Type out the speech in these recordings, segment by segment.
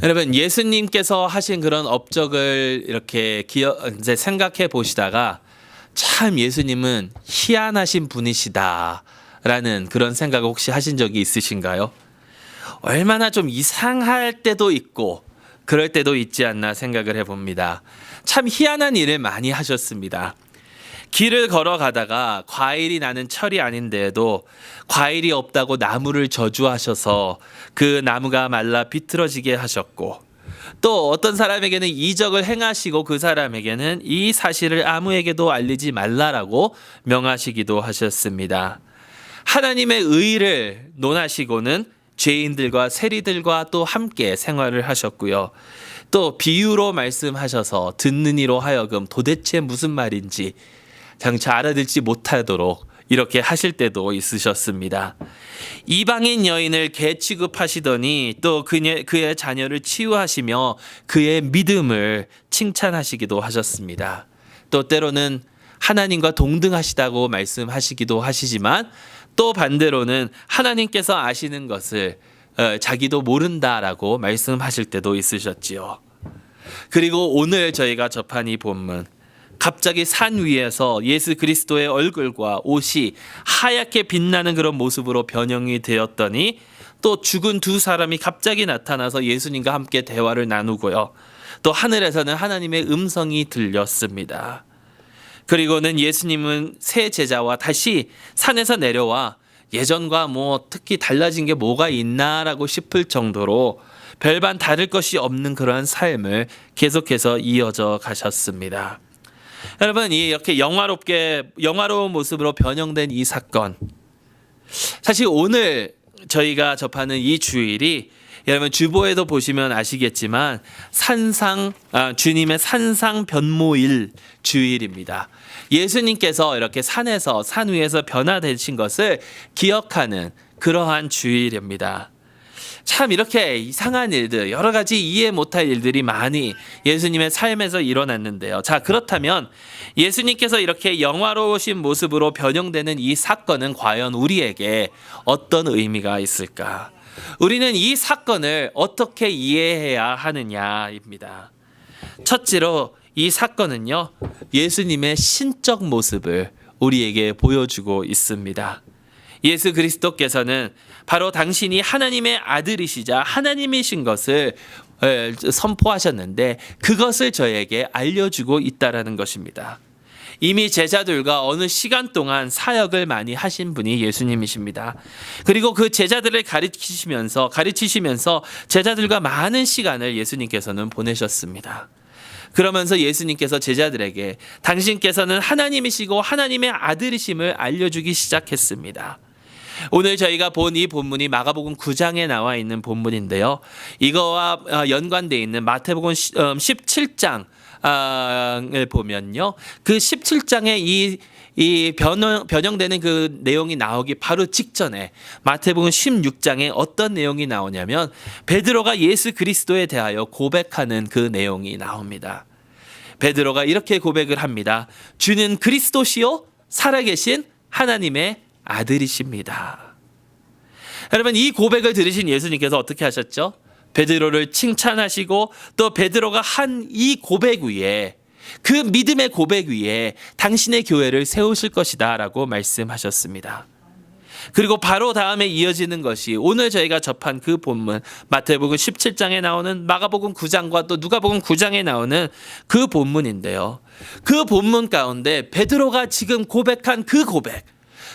여러분, 예수님께서 하신 그런 업적을 이렇게 이제 생각해 보시다가 참 예수님은 희한하신 분이시다라는 그런 생각을 혹시 하신 적이 있으신가요? 얼마나 좀 이상할 때도 있고 그럴 때도 있지 않나 생각을 해봅니다. 참 희한한 일을 많이 하셨습니다. 길을 걸어가다가 과일이 나는 철이 아닌데도 과일이 없다고 나무를 저주하셔서 그 나무가 말라 비틀어지게 하셨고, 또 어떤 사람에게는 이적을 행하시고 그 사람에게는 이 사실을 아무에게도 알리지 말라라고 명하시기도 하셨습니다. 하나님의 의를 논하시고는 죄인들과 세리들과 또 함께 생활을 하셨고요. 또 비유로 말씀하셔서 듣는 이로 하여금 도대체 무슨 말인지 장차 알아듣지 못하도록 이렇게 하실 때도 있으셨습니다. 이방인 여인을 개 취급하시더니 또 그의 자녀를 치유하시며 그의 믿음을 칭찬하시기도 하셨습니다. 또 때로는 하나님과 동등하시다고 말씀하시기도 하시지만 또 반대로는 하나님께서 아시는 것을 자기도 모른다라고 말씀하실 때도 있으셨지요. 그리고 오늘 저희가 접한 이 본문, 갑자기 산 위에서 예수 그리스도의 얼굴과 옷이 하얗게 빛나는 그런 모습으로 변형이 되었더니 또 죽은 두 사람이 갑자기 나타나서 예수님과 함께 대화를 나누고요. 또 하늘에서는 하나님의 음성이 들렸습니다. 그리고는 예수님은 새 제자와 다시 산에서 내려와 예전과 특히 달라진 게 뭐가 있나라고 싶을 정도로 별반 다를 것이 없는 그러한 삶을 계속해서 이어져 가셨습니다. 여러분, 이렇게 영화로운 모습으로 변형된 이 사건, 사실 오늘 저희가 접하는 이 주일이 여러분 주보에도 보시면 아시겠지만 주님의 산상 변모일 주일입니다. 예수님께서 이렇게 산 위에서 변화되신 것을 기억하는 그러한 주일입니다. 참 이렇게 이상한 일들, 여러 가지 이해 못할 일들이 많이 예수님의 삶에서 일어났는데요. 자, 그렇다면 예수님께서 이렇게 영화로우신 모습으로 변형되는 이 사건은 과연 우리에게 어떤 의미가 있을까? 우리는 이 사건을 어떻게 이해해야 하느냐입니다. 첫째로 이 사건은요, 예수님의 신적 모습을 우리에게 보여주고 있습니다. 예수 그리스도께서는 바로 당신이 하나님의 아들이시자 하나님이신 것을 선포하셨는데 그것을 저에게 알려주고 있다라는 것입니다. 이미 제자들과 어느 시간 동안 사역을 많이 하신 분이 예수님이십니다. 그리고 그 제자들을 가르치시면서 제자들과 많은 시간을 예수님께서는 보내셨습니다. 그러면서 예수님께서 제자들에게 당신께서는 하나님이시고 하나님의 아들이심을 알려주기 시작했습니다. 오늘 저희가 본 이 본문이 마가복음 9장에 나와 있는 본문인데요. 이거와 연관되어 있는 마태복음 17장을 보면요. 그 17장에 이 변형되는 그 내용이 나오기 바로 직전에 마태복음 16장에 어떤 내용이 나오냐면 베드로가 예수 그리스도에 대하여 고백하는 그 내용이 나옵니다. 베드로가 이렇게 고백을 합니다. 주는 그리스도시요 살아계신 하나님의 아들이십니다. 여러분, 이 고백을 들으신 예수님께서 어떻게 하셨죠? 베드로를 칭찬하시고 또 베드로가 한 이 고백 위에, 그 믿음의 고백 위에 당신의 교회를 세우실 것이다 라고 말씀하셨습니다. 그리고 바로 다음에 이어지는 것이 오늘 저희가 접한 그 본문, 마태복음 17장에 나오는 마가복음 9장과 또 누가복음 9장에 나오는 그 본문인데요. 그 본문 가운데 베드로가 지금 고백한 그 고백,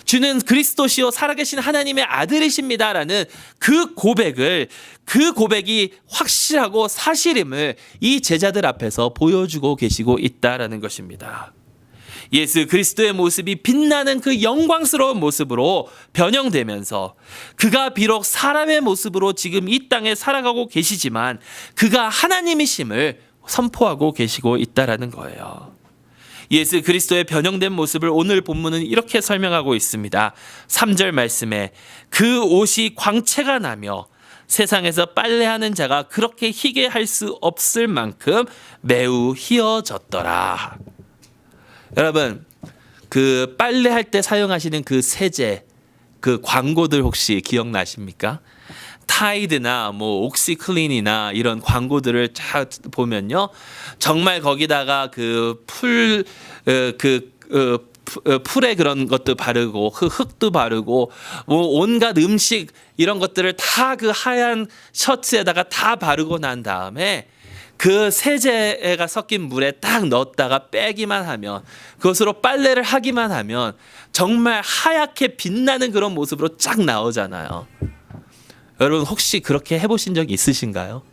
주는 그리스도시요 살아계신 하나님의 아들이십니다라는 그 고백이 확실하고 사실임을 이 제자들 앞에서 보여주고 계시고 있다라는 것입니다. 예수 그리스도의 모습이 빛나는 그 영광스러운 모습으로 변형되면서 그가 비록 사람의 모습으로 지금 이 땅에 살아가고 계시지만 그가 하나님이심을 선포하고 계시고 있다라는 거예요. 예수 그리스도의 변형된 모습을 오늘 본문은 이렇게 설명하고 있습니다. 3절 말씀에 그 옷이 광채가 나며 세상에서 빨래하는 자가 그렇게 희게 할 수 없을 만큼 매우 희어졌더라. 여러분, 그 빨래할 때 사용하시는 그 세제, 그 광고들 혹시 기억나십니까? 타이드나 뭐 옥시클린이나 이런 광고들을 쫙 보면요, 정말 거기다가 풀에 그런 것도 바르고 흙도 바르고 뭐 온갖 음식 이런 것들을 다 그 하얀 셔츠에다가 다 바르고 난 다음에 그 세제가 섞인 물에 딱 넣었다가 빼기만 하면, 그것으로 빨래를 하기만 하면 정말 하얗게 빛나는 그런 모습으로 쫙 나오잖아요. 여러분 혹시 그렇게 해보신 적 있으신가요?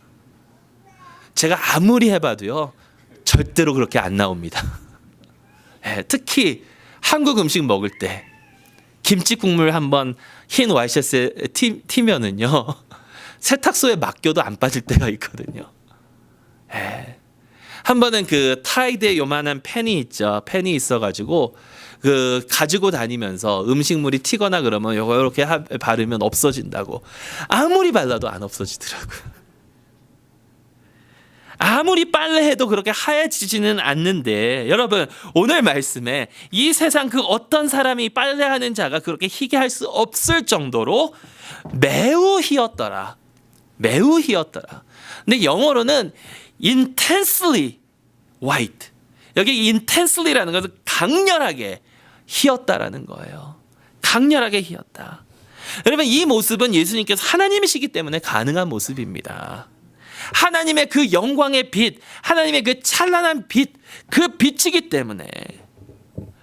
제가 아무리 해봐도요, 절대로 그렇게 안 나옵니다. 특히 한국 음식 먹을 때 김치 국물 한번 흰 와이셔츠에 튀면은요, 세탁소에 맡겨도 안 빠질 때가 있거든요. 한 번은 그 타이드에 요만한 펜이 있죠. 펜이 있어가지고 그 가지고 다니면서 음식물이 튀거나 그러면 이렇게 바르면 없어진다고. 아무리 발라도 안 없어지더라고요. 아무리 빨래해도 그렇게 하얘지지는 않는데, 여러분 오늘 말씀에 이 세상 그 어떤 사람이 빨래하는 자가 그렇게 희게 할 수 없을 정도로 매우 희었더라. 매우 희었더라. 근데 영어로는 intensely white. 여기 intensely라는 것은 강렬하게 희었다라는 거예요. 강렬하게 희었다. 여러분 이 모습은 예수님께서 하나님이시기 때문에 가능한 모습입니다. 하나님의 그 영광의 빛, 하나님의 그 찬란한 빛, 그 빛이기 때문에.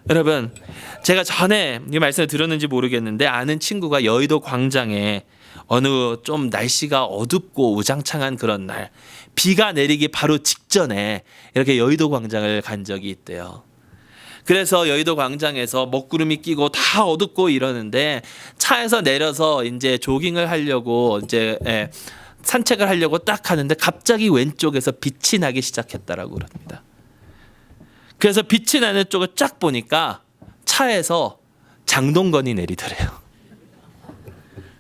여러분 제가 전에 이 말씀을 들었는지 모르겠는데, 아는 친구가 여의도 광장에 어느 좀 날씨가 어둡고 우장창한 그런 날, 비가 내리기 바로 직전에 이렇게 여의도 광장을 간 적이 있대요. 그래서 여의도 광장에서 먹구름이 끼고 다 어둡고 이러는데 차에서 내려서 이제 조깅을 하려고 이제 산책을 하려고 딱 하는데 갑자기 왼쪽에서 빛이 나기 시작했다라고 그럽니다. 그래서 빛이 나는 쪽을 쫙 보니까 차에서 장동건이 내리더래요.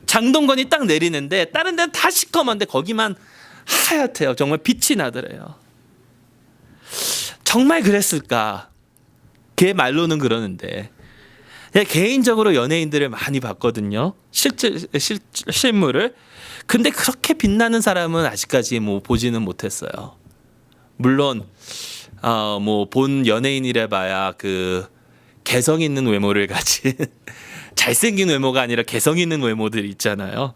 장동건이 딱 내리는데 다른 데는 다 시커먼데 거기만 하얗대요. 정말 빛이 나더래요. 정말 그랬을까? 걔 말로는 그러는데, 개인적으로 연예인들을 많이 봤거든요. 실물을. 근데 그렇게 빛나는 사람은 아직까지 뭐 보지는 못했어요. 물론 뭐 본 연예인이라 봐야 그 개성 있는 외모를 가진 잘생긴 외모가 아니라 개성 있는 외모들 있잖아요.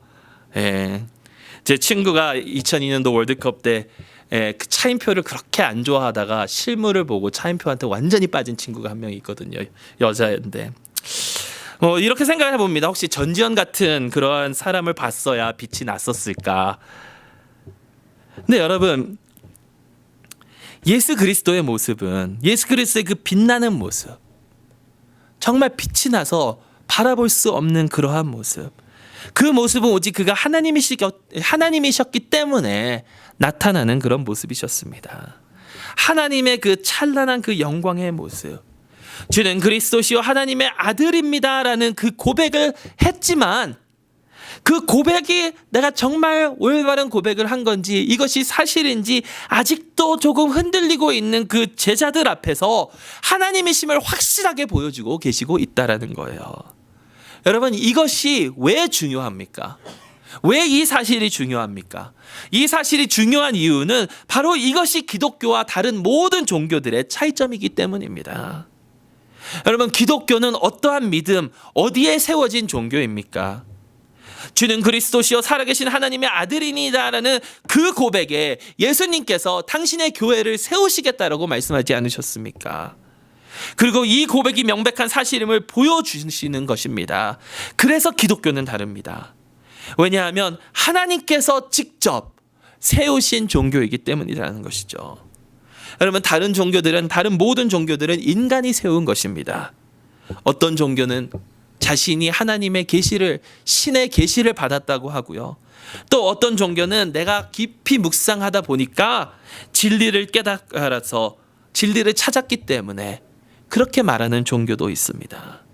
제 친구가 2002년도 월드컵 때 그 차인표를 그렇게 안 좋아하다가 실물을 보고 차인표한테 완전히 빠진 친구가 한 명 있거든요. 여자인데. 이렇게 생각을 해봅니다. 혹시 전지현 같은 그러한 사람을 봤어야 빛이 났었을까? 근데 여러분, 예수 그리스도의 모습은, 예수 그리스도의 그 빛나는 모습, 정말 빛이 나서 바라볼 수 없는 그러한 모습, 그 모습은 오직 그가 하나님이셨기 때문에 나타나는 그런 모습이셨습니다. 하나님의 그 찬란한 그 영광의 모습, 주는 그리스도시요 하나님의 아들입니다라는 그 고백을 했지만, 그 고백이 내가 정말 올바른 고백을 한 건지, 이것이 사실인지 아직도 조금 흔들리고 있는 그 제자들 앞에서 하나님이심을 확실하게 보여주고 계시고 있다라는 거예요. 여러분 이것이 왜 중요합니까? 왜 이 사실이 중요합니까? 이 사실이 중요한 이유는 바로 이것이 기독교와 다른 모든 종교들의 차이점이기 때문입니다. 여러분 기독교는 어떠한 믿음, 어디에 세워진 종교입니까? 주는 그리스도시요 살아계신 하나님의 아들이니다라는 그 고백에 예수님께서 당신의 교회를 세우시겠다라고 말씀하지 않으셨습니까? 그리고 이 고백이 명백한 사실임을 보여주시는 것입니다. 그래서 기독교는 다릅니다. 왜냐하면 하나님께서 직접 세우신 종교이기 때문이라는 것이죠. 여러분 다른 종교들은, 다른 모든 종교들은 인간이 세운 것입니다. 어떤 종교는 자신이 하나님의 계시를, 신의 계시를 받았다고 하고요. 또 어떤 종교는 내가 깊이 묵상하다 보니까 진리를 깨달아서 진리를 찾았기 때문에 그렇게 말하는 종교도 있습니다.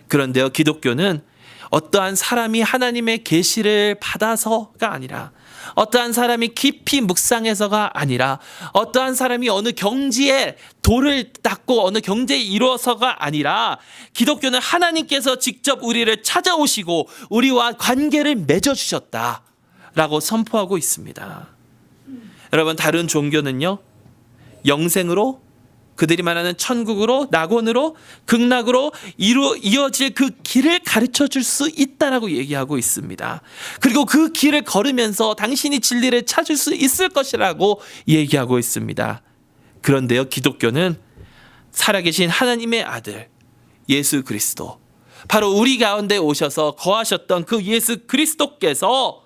그런데요, 기독교는 어떠한 사람이 하나님의 계시를 받아서가 아니라, 어떠한 사람이 깊이 묵상해서가 아니라, 어떠한 사람이 어느 경지에 돌을 닦고 어느 경지에 이루어서가 아니라, 기독교는 하나님께서 직접 우리를 찾아오시고 우리와 관계를 맺어주셨다 라고 선포하고 있습니다. 여러분, 다른 종교는요, 영생으로, 그들이 말하는 천국으로, 낙원으로, 극락으로 이어질 그 길을 가르쳐 줄 수 있다라고 얘기하고 있습니다. 그리고 그 길을 걸으면서 당신이 진리를 찾을 수 있을 것이라고 얘기하고 있습니다. 그런데요, 기독교는 살아계신 하나님의 아들 예수 그리스도, 바로 우리 가운데 오셔서 거하셨던 그 예수 그리스도께서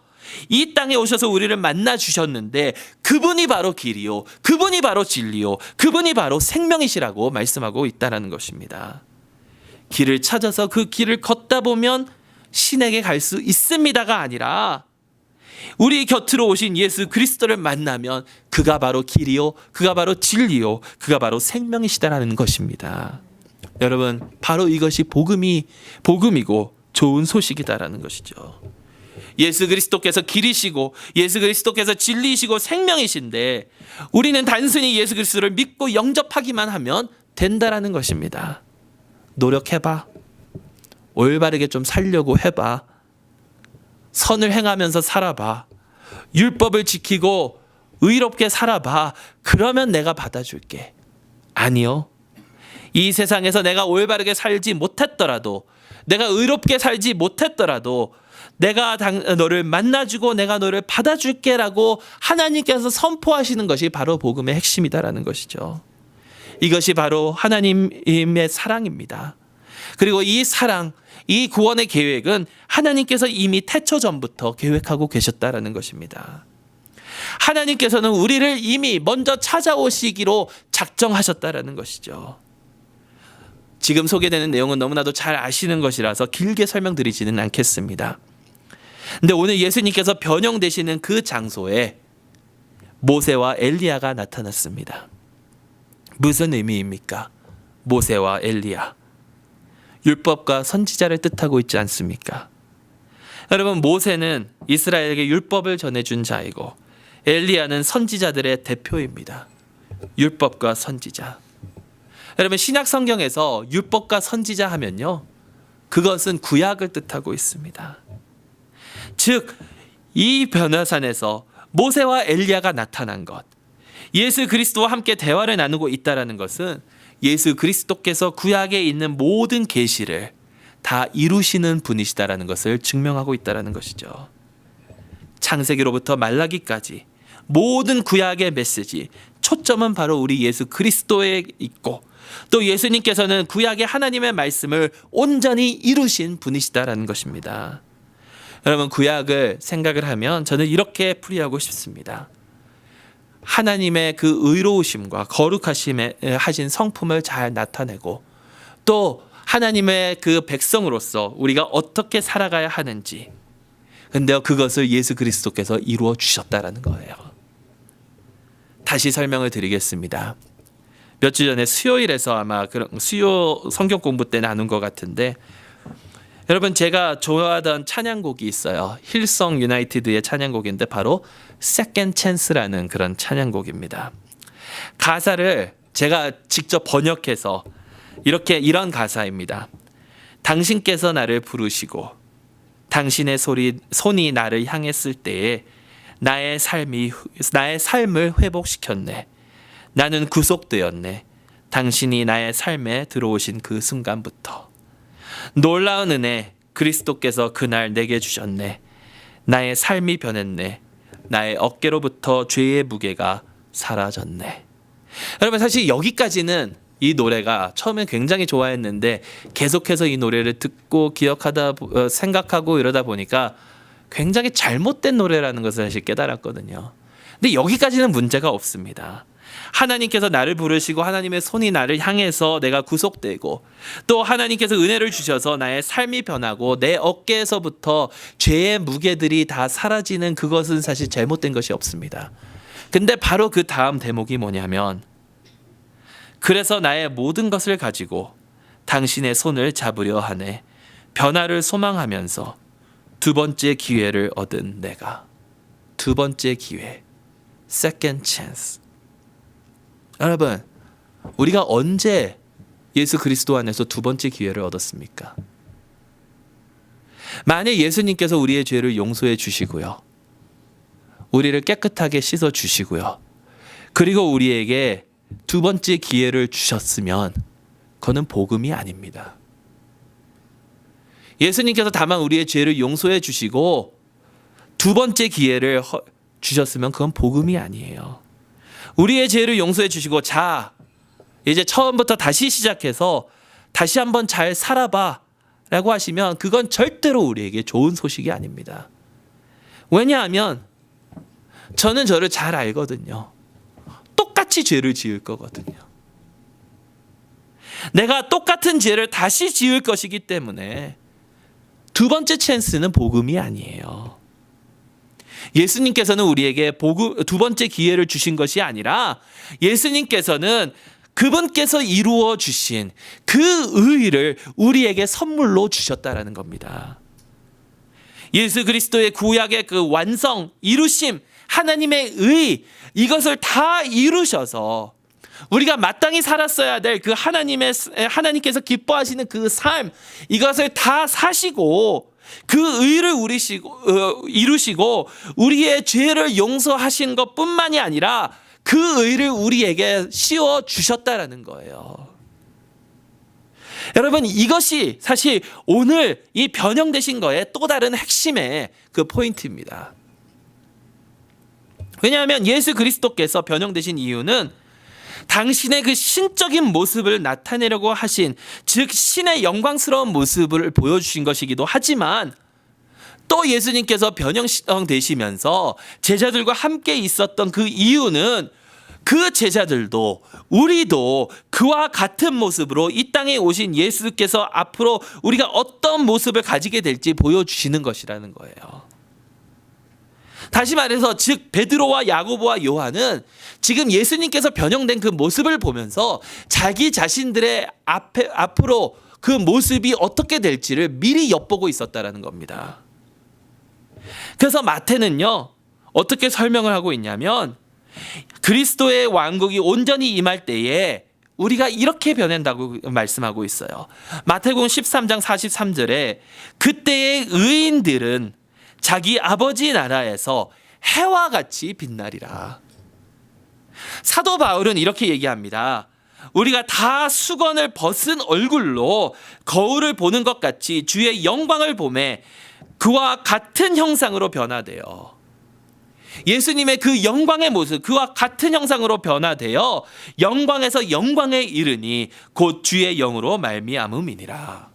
이 땅에 오셔서 우리를 만나 주셨는데, 그분이 바로 길이요, 그분이 바로 진리요, 그분이 바로 생명이시라고 말씀하고 있다는 것입니다. 길을 찾아서 그 길을 걷다 보면 신에게 갈 수 있습니다가 아니라, 우리 곁으로 오신 예수 그리스도를 만나면 그가 바로 길이요, 그가 바로 진리요, 그가 바로 생명이시다라는 것입니다. 여러분, 바로 이것이 복음이고 좋은 소식이다라는 것이죠. 예수 그리스도께서 길이시고 예수 그리스도께서 진리이시고 생명이신데, 우리는 단순히 예수 그리스도를 믿고 영접하기만 하면 된다라는 것입니다. 노력해봐. 올바르게 좀 살려고 해봐. 선을 행하면서 살아봐. 율법을 지키고 의롭게 살아봐. 그러면 내가 받아줄게. 아니요. 이 세상에서 내가 올바르게 살지 못했더라도, 내가 의롭게 살지 못했더라도 내가 너를 만나주고 내가 너를 받아줄게라고 하나님께서 선포하시는 것이 바로 복음의 핵심이다라는 것이죠. 이것이 바로 하나님의 사랑입니다. 그리고 이 사랑, 이 구원의 계획은 하나님께서 이미 태초 전부터 계획하고 계셨다라는 것입니다. 하나님께서는 우리를 이미 먼저 찾아오시기로 작정하셨다라는 것이죠. 지금 소개되는 내용은 너무나도 잘 아시는 것이라서 길게 설명드리지는 않겠습니다. 근데 오늘 예수님께서 변형되시는 그 장소에 모세와 엘리야가 나타났습니다. 무슨 의미입니까? 모세와 엘리야. 율법과 선지자를 뜻하고 있지 않습니까? 여러분, 모세는 이스라엘에게 율법을 전해준 자이고 엘리야는 선지자들의 대표입니다. 율법과 선지자. 여러분, 신약 성경에서 율법과 선지자 하면요, 그것은 구약을 뜻하고 있습니다. 즉, 이 변화산에서 모세와 엘리야가 나타난 것, 예수 그리스도와 함께 대화를 나누고 있다는 것은 예수 그리스도께서 구약에 있는 모든 계시를 다 이루시는 분이시다라는 것을 증명하고 있다는 것이죠. 창세기로부터 말라기까지 모든 구약의 메시지, 초점은 바로 우리 예수 그리스도에 있고, 또 예수님께서는 구약의 하나님의 말씀을 온전히 이루신 분이시다라는 것입니다. 여러분, 구약을 생각을 하면 저는 이렇게 풀이하고 싶습니다. 하나님의 그 의로우심과 거룩하심에 하신 성품을 잘 나타내고, 또 하나님의 그 백성으로서 우리가 어떻게 살아가야 하는지, 근데 그것을 예수 그리스도께서 이루어 주셨다라는 거예요. 다시 설명을 드리겠습니다. 몇 주 전에 수요일에서 아마 그런 수요 성경 공부 때 나눈 것 같은데, 여러분, 제가 좋아하던 찬양곡이 있어요. 힐성 유나이티드의 찬양곡인데 바로 Second Chance라는 그런 찬양곡입니다. 가사를 제가 직접 번역해서 이런 가사입니다. 당신께서 나를 부르시고 당신의 손이 나를 향했을 때에 나의 삶을 회복시켰네. 나는 구속되었네. 당신이 나의 삶에 들어오신 그 순간부터. 놀라운 은혜 그리스도께서 그날 내게 주셨네. 나의 삶이 변했네. 나의 어깨로부터 죄의 무게가 사라졌네. 여러분, 사실 여기까지는 이 노래가 처음엔 굉장히 좋아했는데 계속해서 이 노래를 듣고 기억하다 생각하고 이러다 보니까 굉장히 잘못된 노래라는 것을 사실 깨달았거든요. 근데 여기까지는 문제가 없습니다. 하나님께서 나를 부르시고 하나님의 손이 나를 향해서 내가 구속되고, 또 하나님께서 은혜를 주셔서 나의 삶이 변하고 내 어깨에서부터 죄의 무게들이 다 사라지는 그것은 사실 잘못된 것이 없습니다. 근데 바로 그 다음 대목이 뭐냐면, 그래서 나의 모든 것을 가지고 당신의 손을 잡으려 하네. 변화를 소망하면서 두 번째 기회를 얻은 내가. 두 번째 기회. Second chance. 여러분, 우리가 언제 예수 그리스도 안에서 두 번째 기회를 얻었습니까? 만약 예수님께서 우리의 죄를 용서해 주시고요, 우리를 깨끗하게 씻어 주시고요. 그리고 우리에게 두 번째 기회를 주셨으면 그거는 복음이 아닙니다. 예수님께서 다만 우리의 죄를 용서해 주시고 두 번째 기회를 주셨으면 그건 복음이 아니에요. 우리의 죄를 용서해 주시고 자 이제 처음부터 다시 시작해서 다시 한번 잘 살아봐 라고 하시면 그건 절대로 우리에게 좋은 소식이 아닙니다. 왜냐하면 저는 저를 잘 알거든요. 똑같이 죄를 지을 거거든요. 내가 똑같은 죄를 다시 지을 것이기 때문에 두 번째 찬스는 복음이 아니에요. 예수님께서는 우리에게 두 번째 기회를 주신 것이 아니라 예수님께서는 그분께서 이루어 주신 그 의의를 우리에게 선물로 주셨다라는 겁니다. 예수 그리스도의 구약의 그 완성, 이루심, 하나님의 의, 이것을 다 이루셔서 우리가 마땅히 살았어야 될 그 하나님께서 기뻐하시는 그 삶, 이것을 다 사시고 그 의를 이루시고 우리의 죄를 용서하신 것뿐만이 아니라 그 의를 우리에게 씌워 주셨다라는 거예요. 여러분, 이것이 사실 오늘 이 변형되신 거의 또 다른 핵심의 그 포인트입니다. 왜냐하면 예수 그리스도께서 변형되신 이유는 당신의 그 신적인 모습을 나타내려고 하신, 즉 신의 영광스러운 모습을 보여주신 것이기도 하지만 또 예수님께서 변형되시면서 제자들과 함께 있었던 그 이유는 그 제자들도 우리도 그와 같은 모습으로 이 땅에 오신 예수께서 앞으로 우리가 어떤 모습을 가지게 될지 보여주시는 것이라는 거예요. 다시 말해서 즉 베드로와 야고보와 요한은 지금 예수님께서 변형된 그 모습을 보면서 자기 자신들의 앞으로 그 모습이 어떻게 될지를 미리 엿보고 있었다라는 겁니다. 그래서 마태는요, 어떻게 설명을 하고 있냐면 그리스도의 왕국이 온전히 임할 때에 우리가 이렇게 변한다고 말씀하고 있어요. 마태복음 13장 43절에 그때의 의인들은 자기 아버지 나라에서 해와 같이 빛나리라. 사도 바울은 이렇게 얘기합니다. 우리가 다 수건을 벗은 얼굴로 거울을 보는 것 같이 주의 영광을 보매 그와 같은 형상으로 변화되어, 예수님의 그 영광의 모습, 그와 같은 형상으로 변화되어 영광에서 영광에 이르니 곧 주의 영으로 말미암음이니라.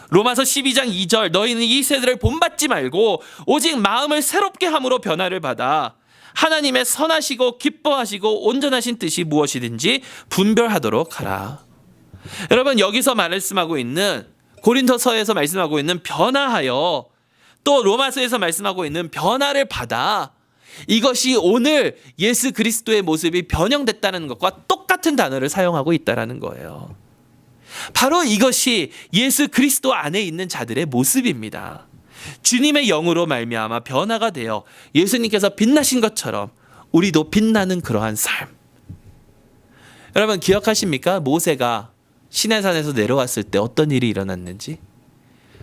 로마서 12장 2절, 너희는 이 세대를 본받지 말고 오직 마음을 새롭게 함으로 변화를 받아 하나님의 선하시고 기뻐하시고 온전하신 뜻이 무엇이든지 분별하도록 하라. 여러분, 여기서 말씀하고 있는, 고린도서에서 말씀하고 있는 변화하여, 또 로마서에서 말씀하고 있는 변화를 받아, 이것이 오늘 예수 그리스도의 모습이 변형됐다는 것과 똑같은 단어를 사용하고 있다는 거예요. 바로 이것이 예수 그리스도 안에 있는 자들의 모습입니다. 주님의 영으로 말미암아 변화가 되어 예수님께서 빛나신 것처럼 우리도 빛나는 그러한 삶. 여러분 기억하십니까? 모세가 시내산에서 내려왔을 때 어떤 일이 일어났는지.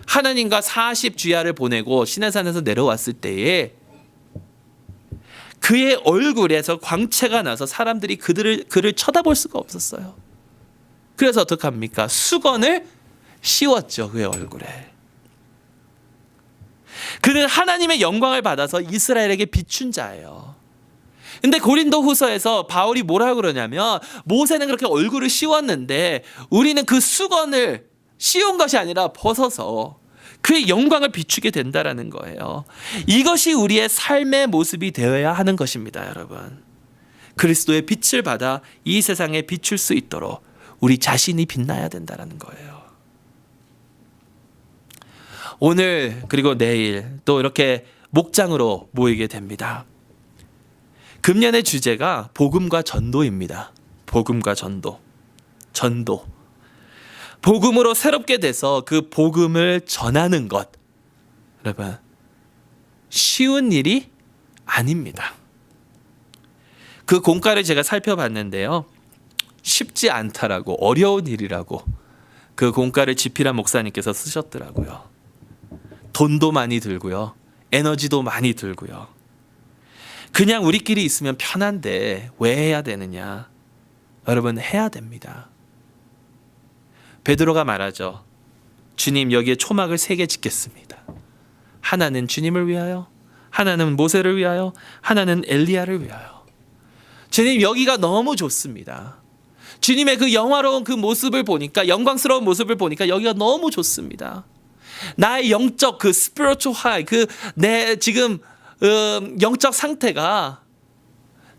하나님과 40주야를 보내고 시내산에서 내려왔을 때에 그의 얼굴에서 광채가 나서 사람들이 그를 쳐다볼 수가 없었어요. 그래서 어떡합니까? 수건을 씌웠죠, 그의 얼굴에. 그는 하나님의 영광을 받아서 이스라엘에게 비춘 자예요. 근데 고린도 후서에서 바울이 뭐라고 그러냐면, 모세는 그렇게 얼굴을 씌웠는데 우리는 그 수건을 씌운 것이 아니라 벗어서 그의 영광을 비추게 된다라는 거예요. 이것이 우리의 삶의 모습이 되어야 하는 것입니다, 여러분. 그리스도의 빛을 받아 이 세상에 비출 수 있도록 우리 자신이 빛나야 된다는 거예요. 오늘 그리고 내일 또 이렇게 목장으로 모이게 됩니다. 금년의 주제가 복음과 전도입니다. 복음과 전도. 복음으로 새롭게 돼서 그 복음을 전하는 것, 여러분 쉬운 일이 아닙니다. 그 공과를 제가 살펴봤는데요, 쉽지 않다라고, 어려운 일이라고 그 공과를 지필한 목사님께서 쓰셨더라고요. 돈도 많이 들고요, 에너지도 많이 들고요. 그냥 우리끼리 있으면 편한데 왜 해야 되느냐? 여러분, 해야 됩니다. 베드로가 말하죠. 주님, 여기에 초막을 3개 짓겠습니다. 하나는 주님을 위하여, 하나는 모세를 위하여, 하나는 엘리야를 위하여. 주님, 여기가 너무 좋습니다. 주님의 그 영화로운 그 모습을 보니까, 영광스러운 모습을 보니까 여기가 너무 좋습니다. 나의 영적 그 spiritual high, 그 내 지금 영적 상태가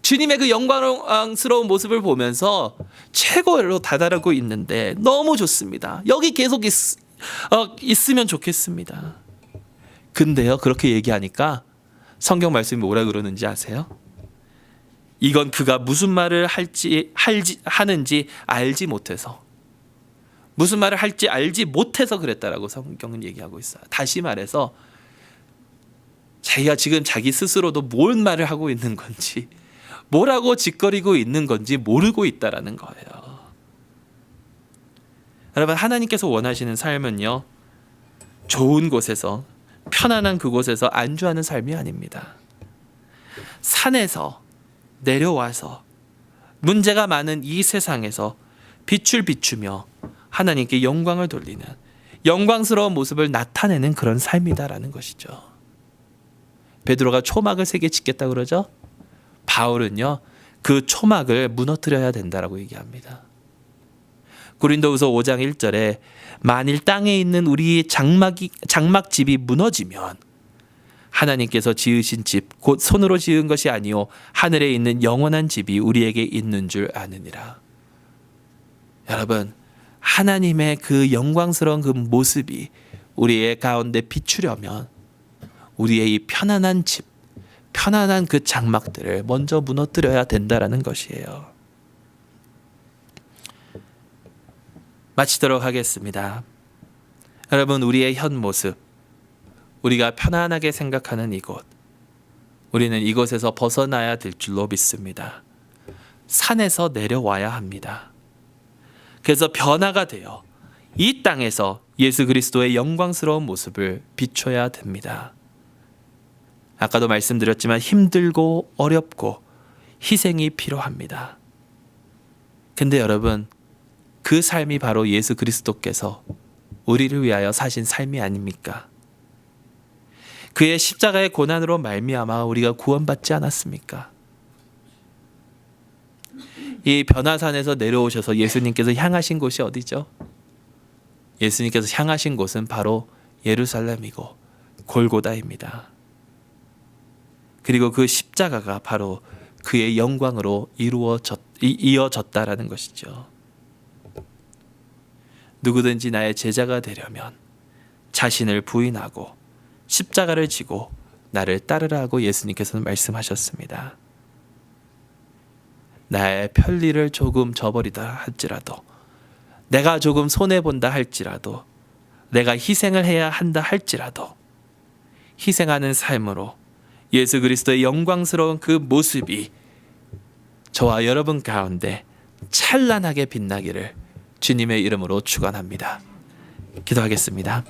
주님의 그 영광스러운 모습을 보면서 최고로 다다르고 있는데 너무 좋습니다. 여기 계속 있으면 좋겠습니다. 근데요, 그렇게 얘기하니까 성경 말씀이 뭐라 그러는지 아세요? 이건 그가 무슨 말을 하는지 알지 못해서, 무슨 말을 할지 알지 못해서 그랬다라고 성경은 얘기하고 있어요. 다시 말해서 자기가 지금 자기 스스로도 뭔 말을 하고 있는 건지, 뭐라고 짓거리고 있는 건지 모르고 있다라는 거예요. 여러분, 하나님께서 원하시는 삶은요, 좋은 곳에서, 편안한 그곳에서 안주하는 삶이 아닙니다. 산에서 내려와서 문제가 많은 이 세상에서 빛을 비추며 하나님께 영광을 돌리는, 영광스러운 모습을 나타내는 그런 삶이다라는 것이죠. 베드로가 초막을 3개 짓겠다 그러죠. 바울은요, 그 초막을 무너뜨려야 된다라고 얘기합니다. 고린도후서 5장 1절에 만일 땅에 있는 우리 장막집이 무너지면 하나님께서 지으신 집 곧 손으로 지은 것이 아니요 하늘에 있는 영원한 집이 우리에게 있는 줄 아느니라. 여러분, 하나님의 그 영광스러운 그 모습이 우리의 가운데 비추려면 우리의 이 편안한 집, 편안한 그 장막들을 먼저 무너뜨려야 된다라는 것이에요. 마치도록 하겠습니다. 여러분, 우리의 현 모습, 우리가 편안하게 생각하는 이곳, 우리는 이곳에서 벗어나야 될 줄로 믿습니다. 산에서 내려와야 합니다. 그래서 변화가 되어 이 땅에서 예수 그리스도의 영광스러운 모습을 비춰야 됩니다. 아까도 말씀드렸지만 힘들고 어렵고 희생이 필요합니다. 근데 여러분, 그 삶이 바로 예수 그리스도께서 우리를 위하여 사신 삶이 아닙니까? 그의 십자가의 고난으로 말미암아 우리가 구원받지 않았습니까? 이 변화산에서 내려오셔서 예수님께서 향하신 곳이 어디죠? 예수님께서 향하신 곳은 바로 예루살렘이고 골고다입니다. 그리고 그 십자가가 바로 그의 영광으로 이어졌다라는 것이죠. 누구든지 나의 제자가 되려면 자신을 부인하고 십자가를 지고 나를 따르라 하고 예수님께서는 말씀하셨습니다. 나의 편리를 조금 저버리다 할지라도, 내가 조금 손해본다 할지라도, 내가 희생을 해야 한다 할지라도 희생하는 삶으로 예수 그리스도의 영광스러운 그 모습이 저와 여러분 가운데 찬란하게 빛나기를 주님의 이름으로 축원합니다. 기도하겠습니다.